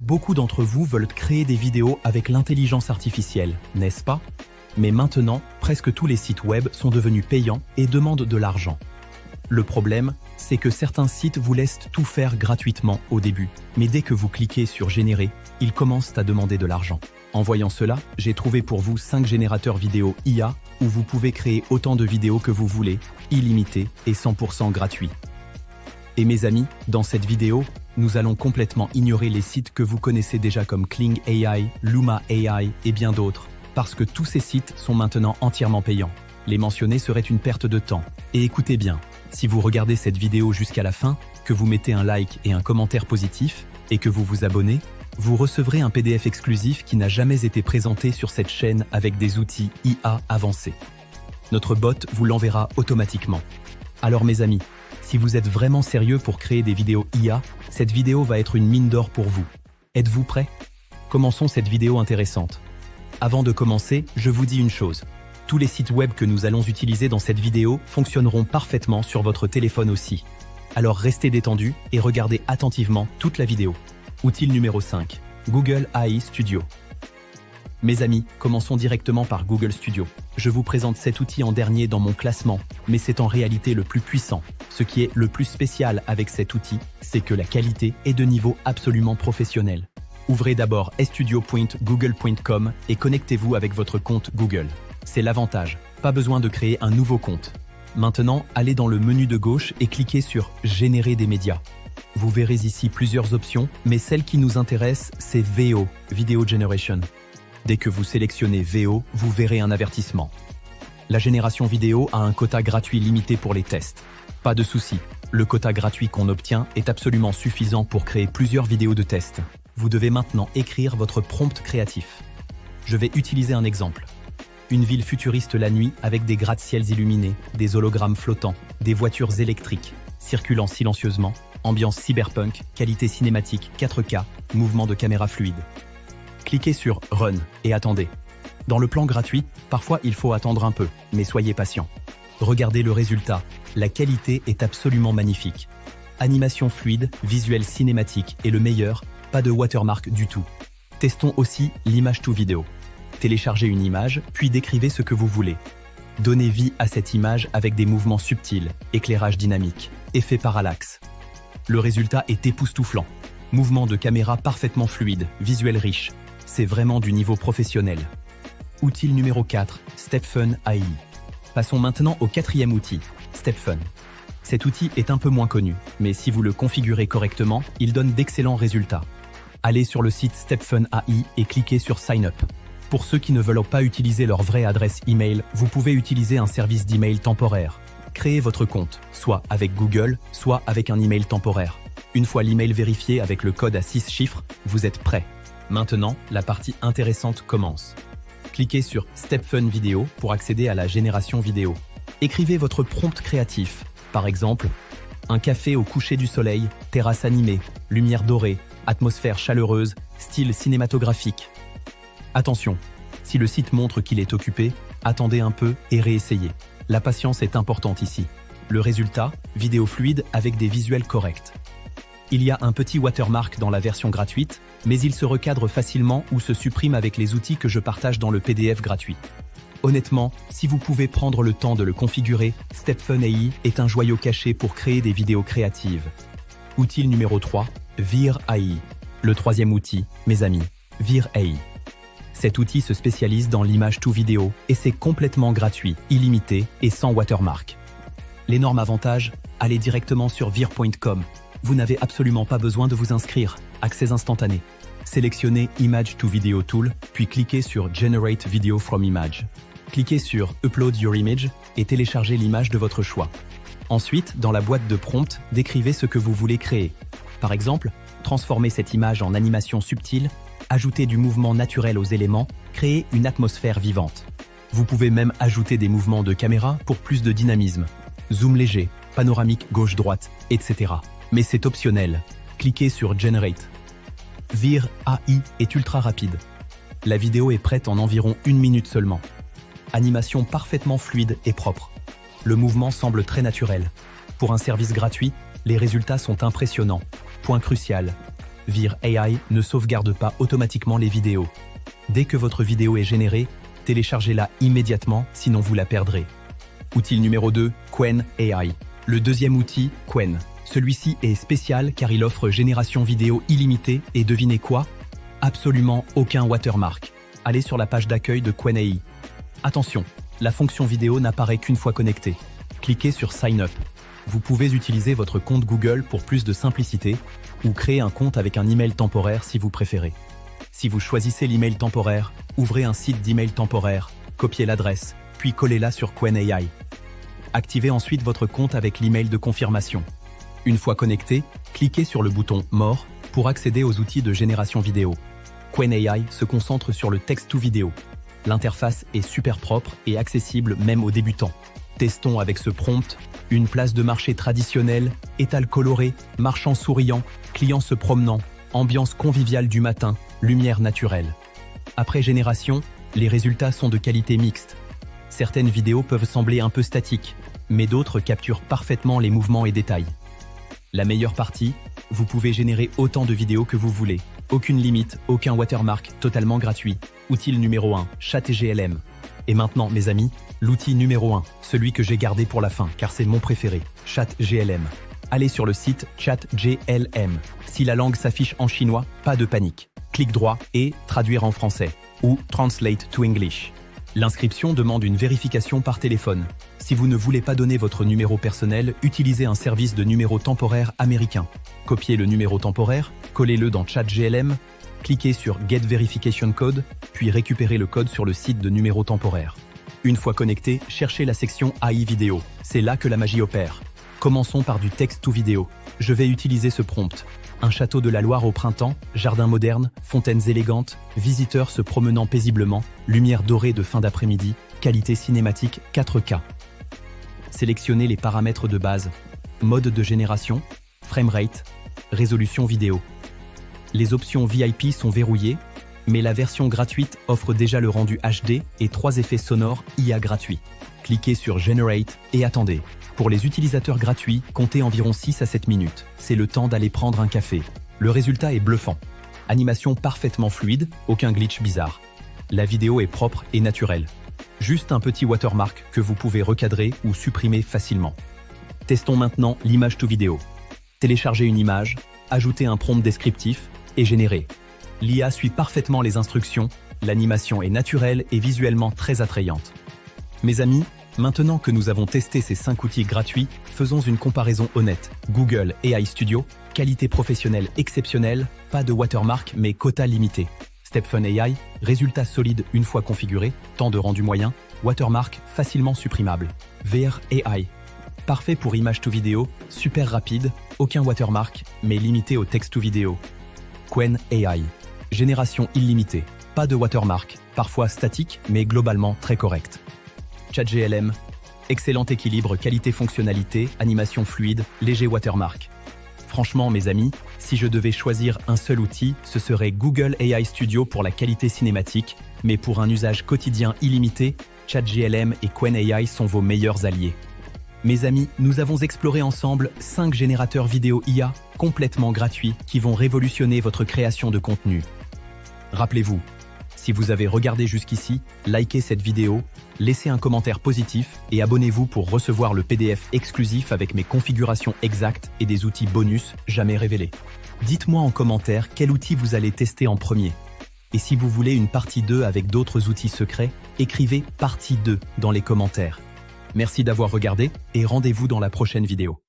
Beaucoup d'entre vous veulent créer des vidéos avec l'intelligence artificielle, n'est-ce pas? Mais maintenant, presque tous les sites web sont devenus payants et demandent de l'argent. Le problème, c'est que certains sites vous laissent tout faire gratuitement au début, mais dès que vous cliquez sur « Générer », ils commencent à demander de l'argent. En voyant cela, j'ai trouvé pour vous 5 générateurs vidéo IA où vous pouvez créer autant de vidéos que vous voulez, illimité et 100% gratuit. Et mes amis, dans cette vidéo, nous allons complètement ignorer les sites que vous connaissez déjà comme Kling AI, Luma AI et bien d'autres, parce que tous ces sites sont maintenant entièrement payants. Les mentionner serait une perte de temps. Et écoutez bien, si vous regardez cette vidéo jusqu'à la fin, que vous mettez un like et un commentaire positif, et que vous vous abonnez, vous recevrez un PDF exclusif qui n'a jamais été présenté sur cette chaîne avec des outils IA avancés. Notre bot vous l'enverra automatiquement. Alors mes amis, si vous êtes vraiment sérieux pour créer des vidéos IA, cette vidéo va être une mine d'or pour vous. Êtes-vous prêts? Commençons cette vidéo intéressante. Avant de commencer, je vous dis une chose. Tous les sites web que nous allons utiliser dans cette vidéo fonctionneront parfaitement sur votre téléphone aussi. Alors restez détendus et regardez attentivement toute la vidéo. Outil numéro 5. Google AI Studio. Mes amis, commençons directement par Google Studio. Je vous présente cet outil en dernier dans mon classement, mais c'est en réalité le plus puissant. Ce qui est le plus spécial avec cet outil, c'est que la qualité est de niveau absolument professionnel. Ouvrez d'abord studio.google.com et connectez-vous avec votre compte Google. C'est l'avantage, pas besoin de créer un nouveau compte. Maintenant, allez dans le menu de gauche et cliquez sur « Générer des médias ». Vous verrez ici plusieurs options, mais celle qui nous intéresse, c'est VO, Video Generation. Dès que vous sélectionnez VO, vous verrez un avertissement. La génération vidéo a un quota gratuit limité pour les tests. Pas de souci, le quota gratuit qu'on obtient est absolument suffisant pour créer plusieurs vidéos de tests. Vous devez maintenant écrire votre prompt créatif. Je vais utiliser un exemple. Une ville futuriste la nuit avec des gratte-ciels illuminés, des hologrammes flottants, des voitures électriques, circulant silencieusement, ambiance cyberpunk, qualité cinématique 4K, mouvement de caméra fluide. Cliquez sur « Run » et attendez. Dans le plan gratuit, parfois il faut attendre un peu, mais soyez patient. Regardez le résultat, la qualité est absolument magnifique. Animation fluide, visuel cinématique et le meilleur, pas de watermark du tout. Testons aussi l'image to vidéo. Téléchargez une image, puis décrivez ce que vous voulez. Donnez vie à cette image avec des mouvements subtils, éclairage dynamique, effet parallaxe. Le résultat est époustouflant. Mouvement de caméra parfaitement fluide, visuel riche. C'est vraiment du niveau professionnel. Outil numéro 4, StepFun AI. Passons maintenant au 4e outil, StepFun. Cet outil est un peu moins connu, mais si vous le configurez correctement, il donne d'excellents résultats. Allez sur le site StepFun AI et cliquez sur Sign Up. Pour ceux qui ne veulent pas utiliser leur vraie adresse email, vous pouvez utiliser un service d'email temporaire. Créez votre compte, soit avec Google, soit avec un email temporaire. Une fois l'email vérifié avec le code à 6 chiffres, vous êtes prêt. Maintenant, la partie intéressante commence. Cliquez sur StepFun Vidéo pour accéder à la génération vidéo. Écrivez votre prompt créatif, par exemple, un café au coucher du soleil, terrasse animée, lumière dorée, atmosphère chaleureuse, style cinématographique. Attention, si le site montre qu'il est occupé, attendez un peu et réessayez. La patience est importante ici. Le résultat, vidéo fluide avec des visuels corrects. Il y a un petit watermark dans la version gratuite, mais il se recadre facilement ou se supprime avec les outils que je partage dans le PDF gratuit. Honnêtement, si vous pouvez prendre le temps de le configurer, StepFun AI est un joyau caché pour créer des vidéos créatives. Outil numéro 3, Vir AI. Le 3e outil, mes amis, Vir AI. Cet outil se spécialise dans l'image to vidéo et c'est complètement gratuit, illimité et sans watermark. L'énorme avantage, allez directement sur vir.com. Vous n'avez absolument pas besoin de vous inscrire. Accès instantané. Sélectionnez Image to Video Tool, puis cliquez sur Generate Video from Image. Cliquez sur Upload your image et téléchargez l'image de votre choix. Ensuite, dans la boîte de prompt, décrivez ce que vous voulez créer. Par exemple, transformez cette image en animation subtile, ajoutez du mouvement naturel aux éléments, créez une atmosphère vivante. Vous pouvez même ajouter des mouvements de caméra pour plus de dynamisme. Zoom léger, panoramique gauche-droite, etc. Mais c'est optionnel. Cliquez sur Generate. Vir AI est ultra rapide. La vidéo est prête en environ 1 minute seulement. Animation parfaitement fluide et propre. Le mouvement semble très naturel. Pour un service gratuit, les résultats sont impressionnants. Point crucial. Vir AI ne sauvegarde pas automatiquement les vidéos. Dès que votre vidéo est générée, téléchargez-la immédiatement, sinon vous la perdrez. Outil numéro 2, Qwen AI. Le deuxième outil, Qwen. Celui-ci est spécial car il offre génération vidéo illimitée et devinez quoi? Absolument aucun watermark. Allez sur la page d'accueil de Qwen AI. Attention, la fonction vidéo n'apparaît qu'une fois connectée. Cliquez sur Sign Up. Vous pouvez utiliser votre compte Google pour plus de simplicité ou créer un compte avec un email temporaire si vous préférez. Si vous choisissez l'email temporaire, ouvrez un site d'email temporaire, copiez l'adresse, puis collez-la sur Qwen AI. Activez ensuite votre compte avec l'email de confirmation. Une fois connecté, cliquez sur le bouton More pour accéder aux outils de génération vidéo. Qwen AI se concentre sur le text-to-vidéo. L'interface est super propre et accessible même aux débutants. Testons avec ce prompt. Une place de marché traditionnelle, étal coloré, marchand souriant, clients se promenant, ambiance conviviale du matin, lumière naturelle. Après génération, les résultats sont de qualité mixte. Certaines vidéos peuvent sembler un peu statiques, mais d'autres capturent parfaitement les mouvements et détails. La meilleure partie, vous pouvez générer autant de vidéos que vous voulez. Aucune limite, aucun watermark, totalement gratuit. Outil numéro 1, ChatGLM. Et maintenant, mes amis, l'outil numéro 1, celui que j'ai gardé pour la fin, car c'est mon préféré, ChatGLM. Allez sur le site ChatGLM. Si la langue s'affiche en chinois, pas de panique. Clic droit et traduire en français, ou Translate to English. L'inscription demande une vérification par téléphone. Si vous ne voulez pas donner votre numéro personnel, utilisez un service de numéro temporaire américain. Copiez le numéro temporaire, collez-le dans ChatGLM, cliquez sur Get Verification Code, puis récupérez le code sur le site de numéro temporaire. Une fois connecté, cherchez la section AI vidéo. C'est là que la magie opère. Commençons par du texte-to-vidéo. Je vais utiliser ce prompt. Un château de la Loire au printemps, jardin moderne, fontaines élégantes, visiteurs se promenant paisiblement, lumière dorée de fin d'après-midi, qualité cinématique 4K. Sélectionnez les paramètres de base. Mode de génération, framerate, résolution vidéo. Les options VIP sont verrouillées, mais la version gratuite offre déjà le rendu HD et 3 effets sonores IA gratuits. Cliquez sur Generate et attendez. Pour les utilisateurs gratuits, comptez environ 6 à 7 minutes. C'est le temps d'aller prendre un café. Le résultat est bluffant. Animation parfaitement fluide, aucun glitch bizarre. La vidéo est propre et naturelle. Juste un petit watermark que vous pouvez recadrer ou supprimer facilement. Testons maintenant l'image to vidéo. Téléchargez une image, ajoutez un prompt descriptif et générez. L'IA suit parfaitement les instructions, l'animation est naturelle et visuellement très attrayante. Mes amis, maintenant que nous avons testé ces 5 outils gratuits, faisons une comparaison honnête. Google AI Studio, qualité professionnelle exceptionnelle, pas de watermark mais quota limité. Stephen AI, résultat solide une fois configuré, temps de rendu moyen, watermark facilement supprimable. VR AI, parfait pour image to vidéo, super rapide, aucun watermark mais limité au texte to vidéo. Qwen AI, génération illimitée, pas de watermark, parfois statique mais globalement très correct. ChatGLM, excellent équilibre qualité-fonctionnalité, animation fluide, léger watermark. Franchement mes amis, si je devais choisir un seul outil, ce serait Google AI Studio pour la qualité cinématique, mais pour un usage quotidien illimité, ChatGLM et Qwen AI sont vos meilleurs alliés. Mes amis, nous avons exploré ensemble 5 générateurs vidéo IA complètement gratuits qui vont révolutionner votre création de contenu. Rappelez-vous, si vous avez regardé jusqu'ici, likez cette vidéo, laissez un commentaire positif et abonnez-vous pour recevoir le PDF exclusif avec mes configurations exactes et des outils bonus jamais révélés. Dites-moi en commentaire quel outil vous allez tester en premier. Et si vous voulez une partie 2 avec d'autres outils secrets, écrivez partie 2 dans les commentaires. Merci d'avoir regardé et rendez-vous dans la prochaine vidéo.